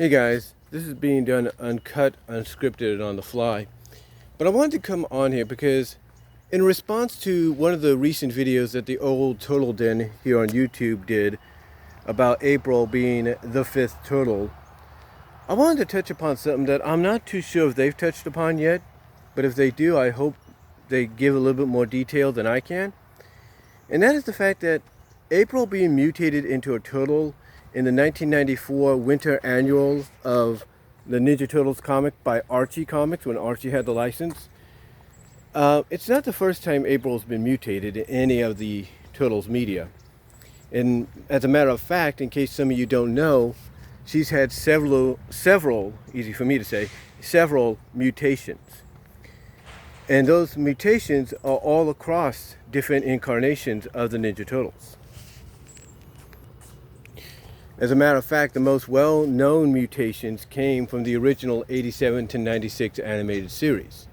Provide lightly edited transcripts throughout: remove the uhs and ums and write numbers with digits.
Hey guys, this is being done uncut, unscripted, and on the fly. But I wanted to come on here because in response to one of the recent videos that the old Turtle Den here on YouTube did about April being the fifth turtle, I wanted to touch upon something that I'm not too sure if they've touched upon yet, but if they do, I hope they give a little bit more detail than I can. And that is the fact that April being mutated into a turtle in the 1994 winter annual of the Ninja Turtles comic by Archie Comics, when Archie had the license. It's not the first time April's been mutated in any of the Turtles media. And as a matter of fact, in case some of you don't know, she's had several, easy for me to say, several mutations. And those mutations are all across different incarnations of the Ninja Turtles. As a matter of fact, the most well-known mutations came from the original 87 to 96 animated series.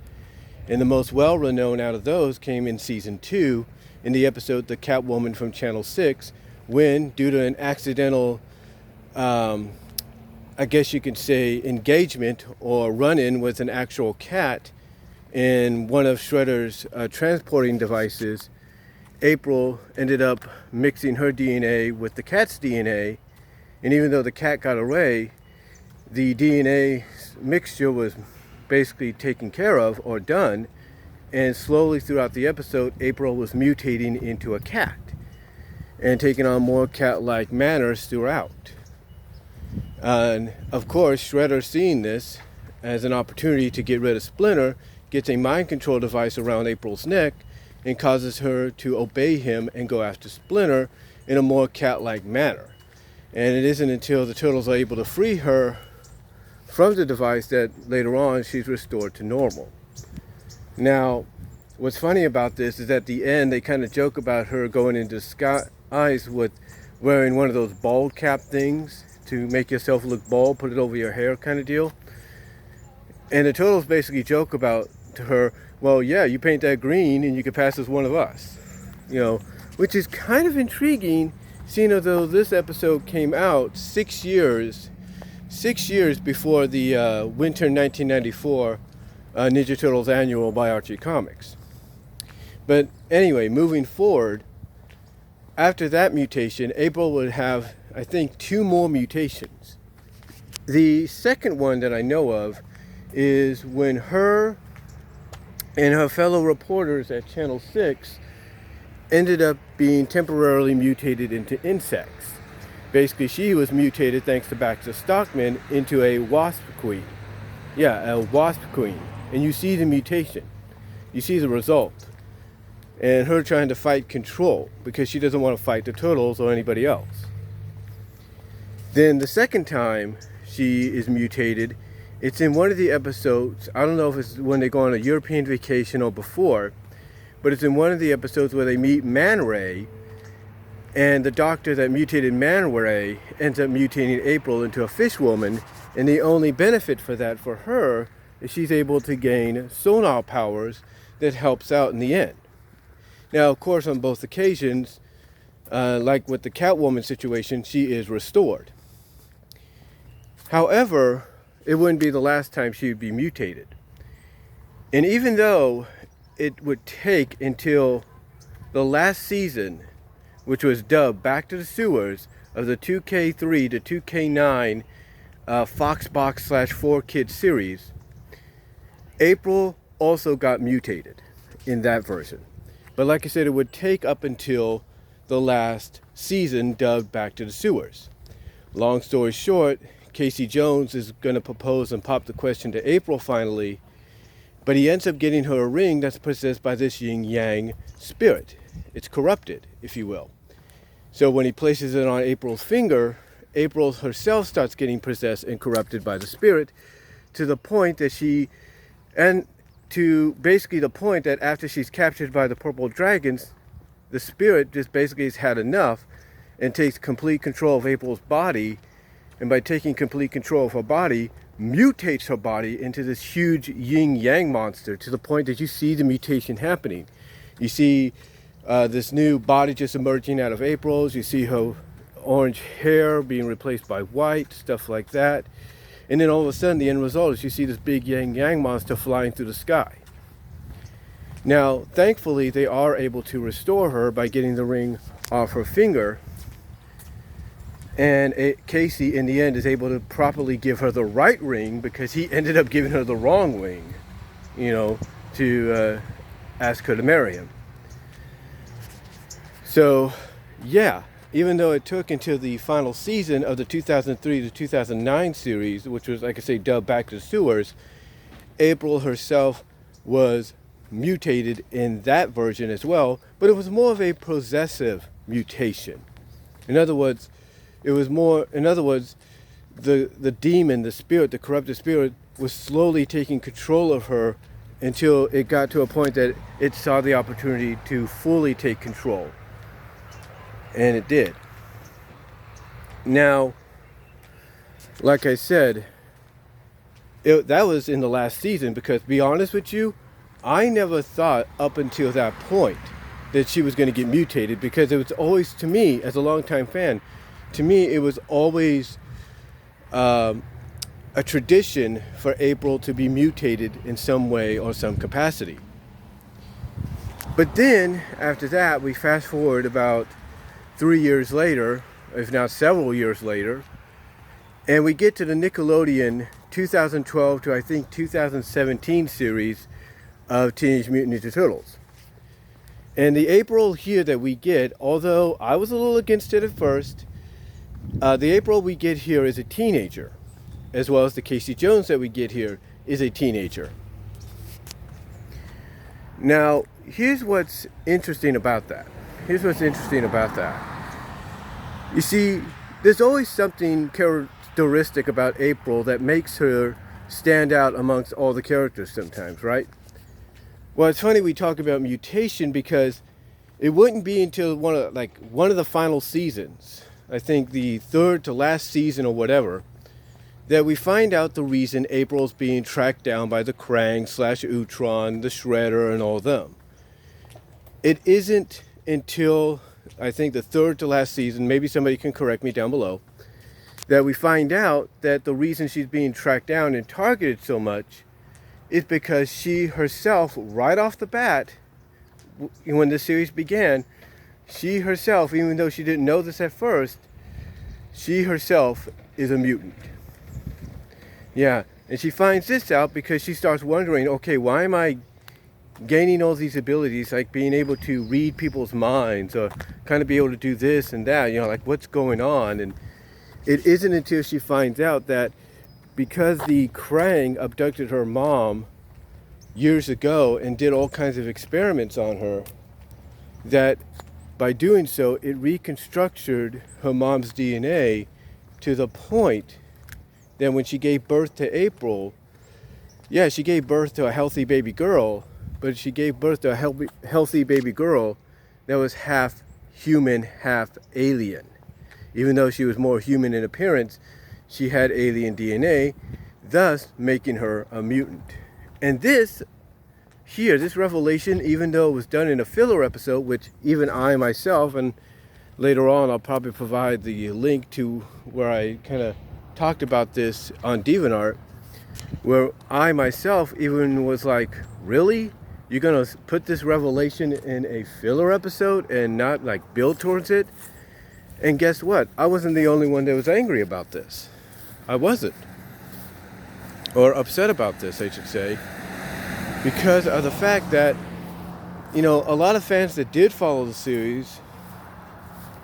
And the most well-renowned out of those came in Season 2, in the episode The Catwoman from Channel 6, when, due to an accidental, I guess you could say, engagement or run-in with an actual cat in one of Shredder's transporting devices, April ended up mixing her DNA with the cat's DNA. And even though the cat got away, the DNA mixture was basically taken care of or done. And slowly throughout the episode, April was mutating into a cat and taking on more cat-like manners throughout. And of course, Shredder, seeing this as an opportunity to get rid of Splinter, gets a mind control device around April's neck and causes her to obey him and go after Splinter in a more cat-like manner. And it isn't until the Turtles are able to free her from the device that later on she's restored to normal. Now, what's funny about this is at the end they kind of joke about her going into disguise with wearing one of those bald cap things to make yourself look bald, put it over your hair kind of deal. And the Turtles basically joke about to her, well, yeah, you paint that green and you can pass as one of us. You know, which is kind of intriguing, seeing as though this episode came out 6 years before the winter 1994 Ninja Turtles annual by Archie Comics. But anyway, moving forward, after that mutation, April would have, I think, 2 more mutations. The second one that I know of is when her and her fellow reporters at Channel 6 ended up being temporarily mutated into insects. Basically, she was mutated, thanks to Baxter Stockman, into a wasp queen. Yeah, a wasp queen. And you see the mutation. You see the result. And her trying to fight Control, because she doesn't want to fight the Turtles or anybody else. Then the second time she is mutated, it's in one of the episodes, I don't know if it's when they go on a European vacation or before, but it's in one of the episodes where they meet Man Ray, and the doctor that mutated Man Ray ends up mutating April into a fish woman, and the only benefit for that for her is she's able to gain sonar powers that helps out in the end. Now, of course, on both occasions, like with the Catwoman situation, she is restored. However, it wouldn't be the last time she would be mutated. And even though it would take until the last season, which was dubbed Back to the Sewers, of the 2K3 to 2K9 Foxbox/4 Kids series, April also got mutated in that version. But like I said, it would take up until the last season dubbed Back to the Sewers. Long story short, Casey Jones is going to propose and pop the question to April finally, but he ends up getting her a ring that's possessed by this yin-yang spirit. It's corrupted, if you will. So when he places it on April's finger, April herself starts getting possessed and corrupted by the spirit, to the point that the point that after she's captured by the purple dragons, the spirit just basically has had enough and takes complete control of April's body, and by taking complete control of her body, mutates her body into this huge yin-yang monster, to the point that you see the mutation happening. You see this new body just emerging out of April's. You see her orange hair being replaced by white, stuff like that. And then all of a sudden, the end result is you see this big yang monster flying through the sky. Now, thankfully, they are able to restore her by getting the ring off her finger. And Casey, in the end, is able to properly give her the right ring because he ended up giving her the wrong ring, to ask her to marry him. So, yeah, even though it took until the final season of the 2003 to 2009 series, which was, like I say, dubbed Back to the Sewers, April herself was mutated in that version as well, but it was more of a possessive mutation. In other words, the demon, the spirit, the corrupted spirit was slowly taking control of her until it got to a point that it saw the opportunity to fully take control. And it did. Now, like I said, that was in the last season because, to be honest with you, I never thought up until that point that she was going to get mutated, because it was always, to me, as a longtime fan, to me it was always a tradition for April to be mutated in some way or some capacity. But then, after that, we fast forward about 3 years later, if not several years later, and we get to the Nickelodeon 2012 to I think 2017 series of Teenage Mutant Ninja Turtles. And the April here that we get, although I was a little against it at first, the April we get here is a teenager, as well as the Casey Jones that we get here is a teenager. Now, here's what's interesting about that. You see, there's always something characteristic about April that makes her stand out amongst all the characters sometimes, right? Well, it's funny we talk about Mutation because it wouldn't be until one of the final seasons, I think the third to last season or whatever, that we find out the reason April's being tracked down by the Krang / Utron, the Shredder, and all them. It isn't until, I think, the third to last season, maybe somebody can correct me down below, that we find out that the reason she's being tracked down and targeted so much is because she herself, right off the bat, when the series began, she herself, even though she didn't know this at first, she herself is a mutant. Yeah, and she finds this out because she starts wondering, okay, why am I gaining all these abilities, like being able to read people's minds or kind of be able to do this and that, like what's going on? And it isn't until she finds out that because the Krang abducted her mom years ago and did all kinds of experiments on her, that by doing so, it reconstructed her mom's DNA to the point that when she gave birth to April, yeah, she gave birth to a healthy baby girl, but she gave birth to a healthy baby girl that was half human, half alien. Even though she was more human in appearance, she had alien DNA, thus making her a mutant. And this revelation, even though it was done in a filler episode, which even I myself, and later on I'll probably provide the link to where I kind of talked about this on DeviantArt, where I myself even was like, really? You're gonna put this revelation in a filler episode and not like build towards it? And guess what? I wasn't the only one that was angry about this. I wasn't. Or upset about this, I should say. Because of the fact that, a lot of fans that did follow the series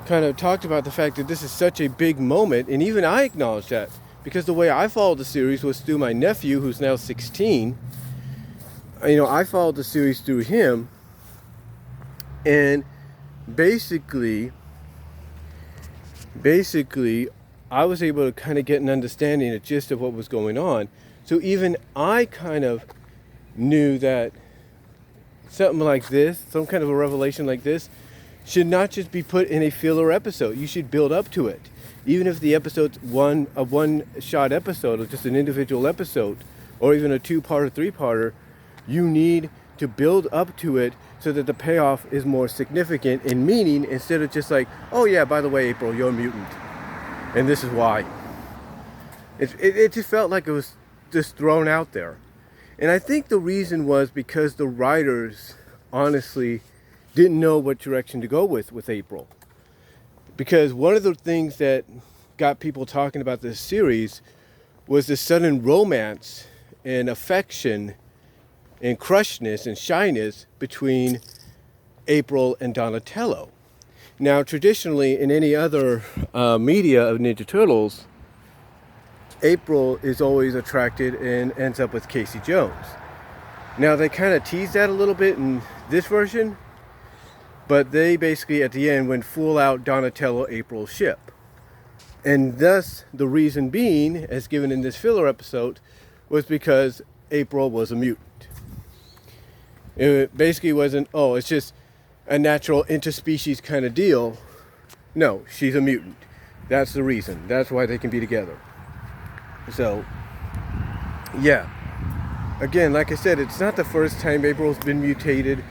kind of talked about the fact that this is such a big moment, and even I acknowledge that, because the way I followed the series was through my nephew, who's now 16. I followed the series through him, and basically, I was able to kind of get an understanding, a gist of what was going on. So even I kind of knew that something like this, some kind of a revelation like this, should not just be put in a filler episode. You should build up to it. Even if the episode's a one-shot episode, or just an individual episode, or even a two-part or three-parter, you need to build up to it so that the payoff is more significant in meaning, instead of just like, oh yeah, by the way, April, you're a mutant. And this is why. It just felt like it was just thrown out there. And I think the reason was because the writers honestly didn't know what direction to go with April. Because one of the things that got people talking about this series was the sudden romance and affection and crushness and shyness between April and Donatello. Now, traditionally, in any other media of Ninja Turtles, April is always attracted and ends up with Casey Jones. Now, they kind of teased that a little bit in this version, but they basically, at the end, went full out Donatello-April ship. And thus, the reason being, as given in this filler episode, was because April was a mutant. It basically wasn't, oh, it's just a natural interspecies kind of deal. No, she's a mutant. That's the reason. That's why they can be together. So, yeah. Again, like I said, it's not the first time April's been mutated,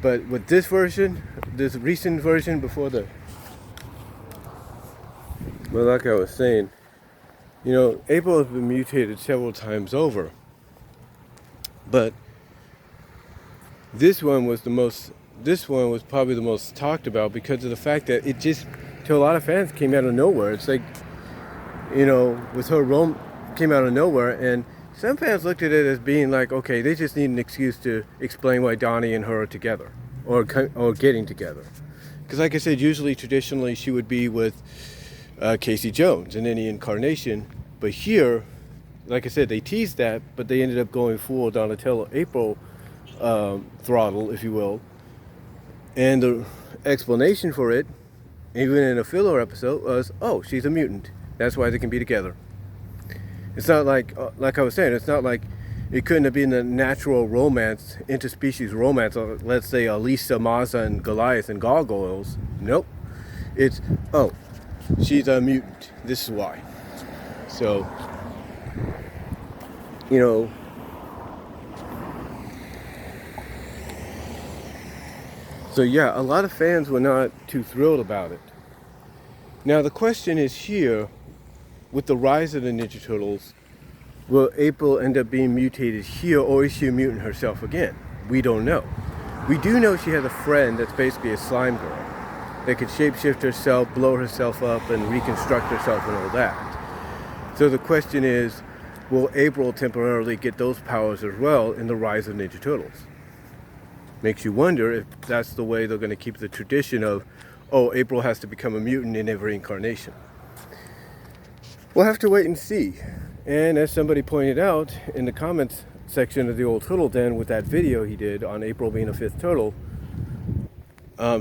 but with this version, this recent version before the... Well, like I was saying, you know, April has been mutated several times over. But this one was probably the most talked about because of the fact that it just, to a lot of fans, came out of nowhere. It's like, you know, with her came out of nowhere, and some fans looked at it as being like, okay, they just need an excuse to explain why Donnie and her are together, or getting together. Because like I said, usually, traditionally, she would be with Casey Jones in any incarnation. But here, like I said, they teased that, but they ended up going full Donatello April throttle, if you will. And the explanation for it, even in a filler episode, was, oh, she's a mutant. That's why they can be together. It's not like I was saying, it's not like it couldn't have been a natural romance, interspecies romance, let's say Alisa, Maza, and Goliath and Gargoyles. Nope. It's, oh, she's a mutant. This is why. So, you know, so yeah, a lot of fans were not too thrilled about it. Now the question is here, with the rise of the Ninja Turtles, will April end up being mutated here, or is she a mutant herself again? We don't know. We do know she has a friend that's basically a slime girl that could shapeshift herself, blow herself up, and reconstruct herself and all that. So the question is, will April temporarily get those powers as well in the rise of Ninja Turtles? Makes you wonder if that's the way they're going to keep the tradition of, oh, April has to become a mutant in every incarnation. We'll have to wait and see. And as somebody pointed out in the comments section of the old Turtle Den with that video he did on April being a fifth turtle,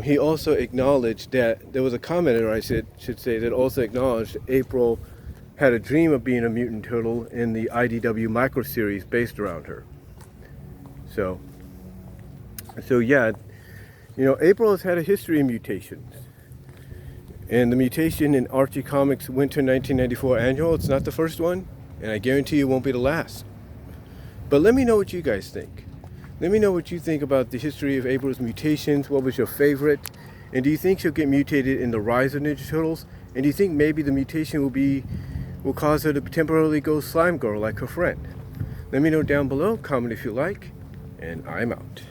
he also acknowledged that there was a commenter, I should say, that also acknowledged April had a dream of being a mutant turtle in the IDW micro series based around her. So yeah, you know, April has had a history of mutations. And the mutation in Archie Comics Winter 1994 Annual, it's not the first one, and I guarantee it won't be the last. But let me know what you guys think. Let me know what you think about the history of April's mutations. What was your favorite? And do you think she'll get mutated in the rise of Ninja Turtles? And do you think maybe the mutation will cause her to temporarily go slime girl like her friend? Let me know down below. Comment if you like. And I'm out.